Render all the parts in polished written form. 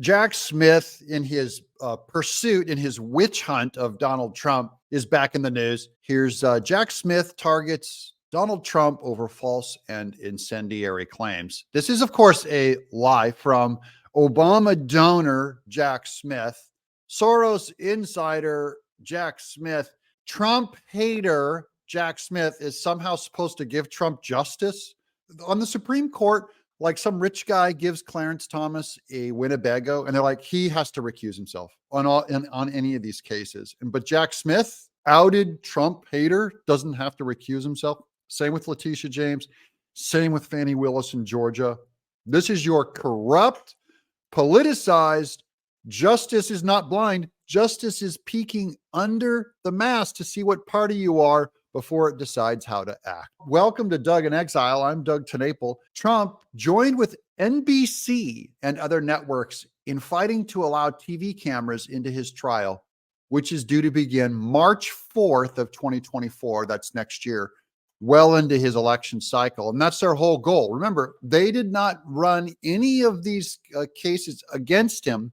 Jack Smith, in his pursuit, in his witch hunt of Donald Trump, is back in the news. Here's Jack Smith targets Donald Trump over false and incendiary claims. This is, of course, a lie from Obama donor Jack Smith, Soros insider Jack Smith, Trump hater Jack Smith is somehow supposed to give Trump justice on the Supreme Court. Like some rich guy gives Clarence Thomas a Winnebago, and they're like, he has to recuse himself on any of these cases. But Jack Smith, outed Trump hater, doesn't have to recuse himself. Same with Letitia James. Same with Fani Willis in Georgia. This is your corrupt, politicized. Justice is not blind. Justice is peeking under the mask to see what party you are before it decides how to act. Welcome to Doug in Exile. I'm Doug TenNapel. Trump joined with NBC and other networks in fighting to allow TV cameras into his trial, which is due to begin March 4th of 2024. That's next year, well into his election cycle. And that's their whole goal. Remember, they did not run any of these cases against him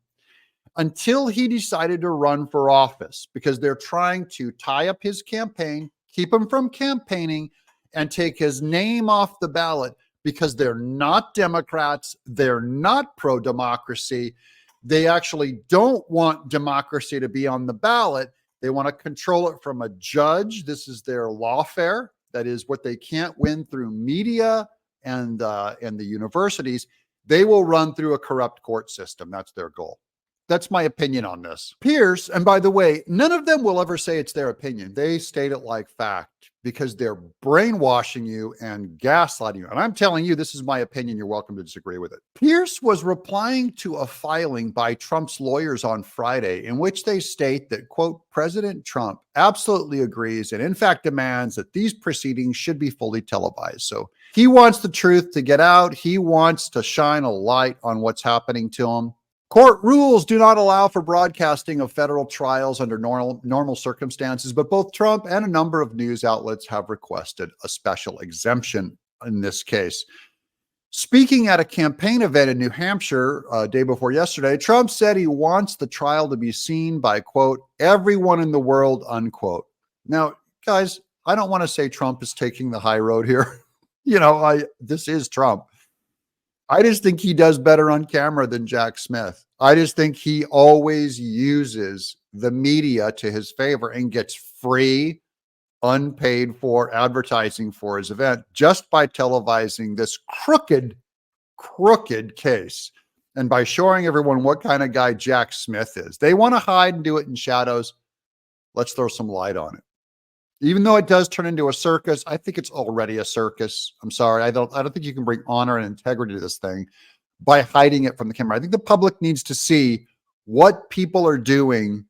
until he decided to run for office, because they're trying to tie up his campaign, keep him from campaigning, and take his name off the ballot, because they're not Democrats. They're not pro-democracy. They actually don't want democracy to be on the ballot. They want to control it from a judge. This is their lawfare. That is what they can't win through media and the universities. They will run through a corrupt court system. That's their goal. That's my opinion on this. Pierce, and by the way, none of them will ever say it's their opinion. They state it like fact, because they're brainwashing you and gaslighting you. And I'm telling you, this is my opinion. You're welcome to disagree with it. Pierce was replying to a filing by Trump's lawyers on Friday in which they state that, quote, President Trump absolutely agrees and in fact demands that these proceedings should be fully televised. So he wants the truth to get out. He wants to shine a light on what's happening to him. Court rules do not allow for broadcasting of federal trials under normal circumstances, but both Trump and a number of news outlets have requested a special exemption in this case. Speaking at a campaign event in New Hampshire day before yesterday, Trump said he wants the trial to be seen by, quote, everyone in the world, unquote. Now, guys, I don't want to say Trump is taking the high road here. This is Trump. I just think he does better on camera than Jack Smith. I just think he always uses the media to his favor and gets free, unpaid for advertising for his event just by televising this crooked case. And by showing everyone what kind of guy Jack Smith is. They want to hide and do it in shadows. Let's throw some light on it. Even though it does turn into a circus, I think it's already a circus. I'm sorry. I don't think you can bring honor and integrity to this thing by hiding it from the camera. I think the public needs to see what people are doing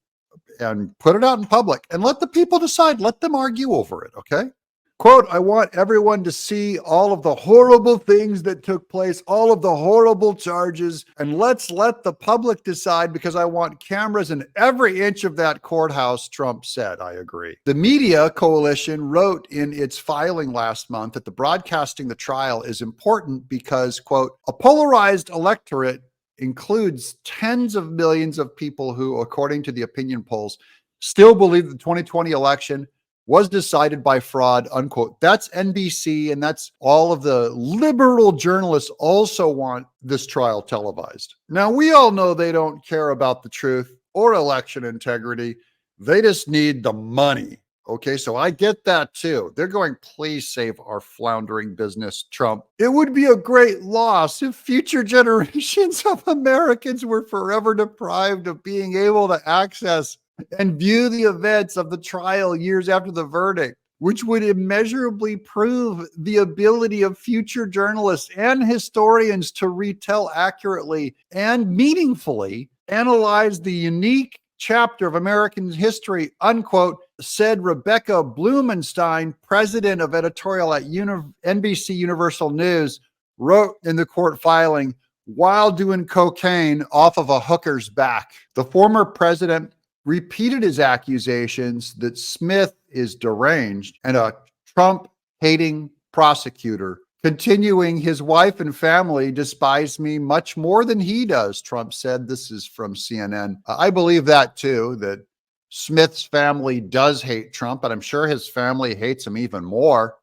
and put it out in public and let the people decide. Let them argue over it. Okay. Quote, I want everyone to see all of the horrible things that took place, all of the horrible charges, and let's let the public decide, because I want cameras in every inch of that courthouse, Trump said. I agree. The Media Coalition wrote in its filing last month that the broadcasting the trial is important because, quote, a polarized electorate includes tens of millions of people who, according to the opinion polls, still believe the 2020 election was decided by fraud, unquote. That's NBC, and that's all of the liberal journalists also want this trial televised. Now, we all know they don't care about the truth or election integrity. They just need the money. Okay, so I get that too. They're going, please save our floundering business, Trump. It would be a great loss if future generations of Americans were forever deprived of being able to access and view the events of the trial years after the verdict, which would immeasurably prove the ability of future journalists and historians to retell accurately and meaningfully analyze the unique chapter of American history, unquote, said Rebecca Blumenstein, president of editorial at NBC Universal News, wrote in the court filing while doing cocaine off of a hooker's back. The former president repeated his accusations that Smith is deranged and a Trump-hating prosecutor Continuing, his wife and family despise me much more than he does, Trump said. This is from CNN. I believe that too, that Smith's family does hate Trump, but I'm sure his family hates him even more.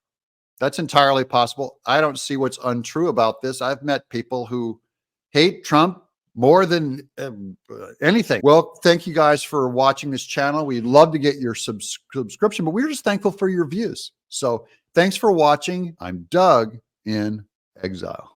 That's entirely possible. I don't see what's untrue about this. I've met people who hate Trump more than anything. Well, thank you guys for watching this channel. We'd love to get your subscription, but we're just thankful for your views. So thanks for watching. I'm Doug in Exile.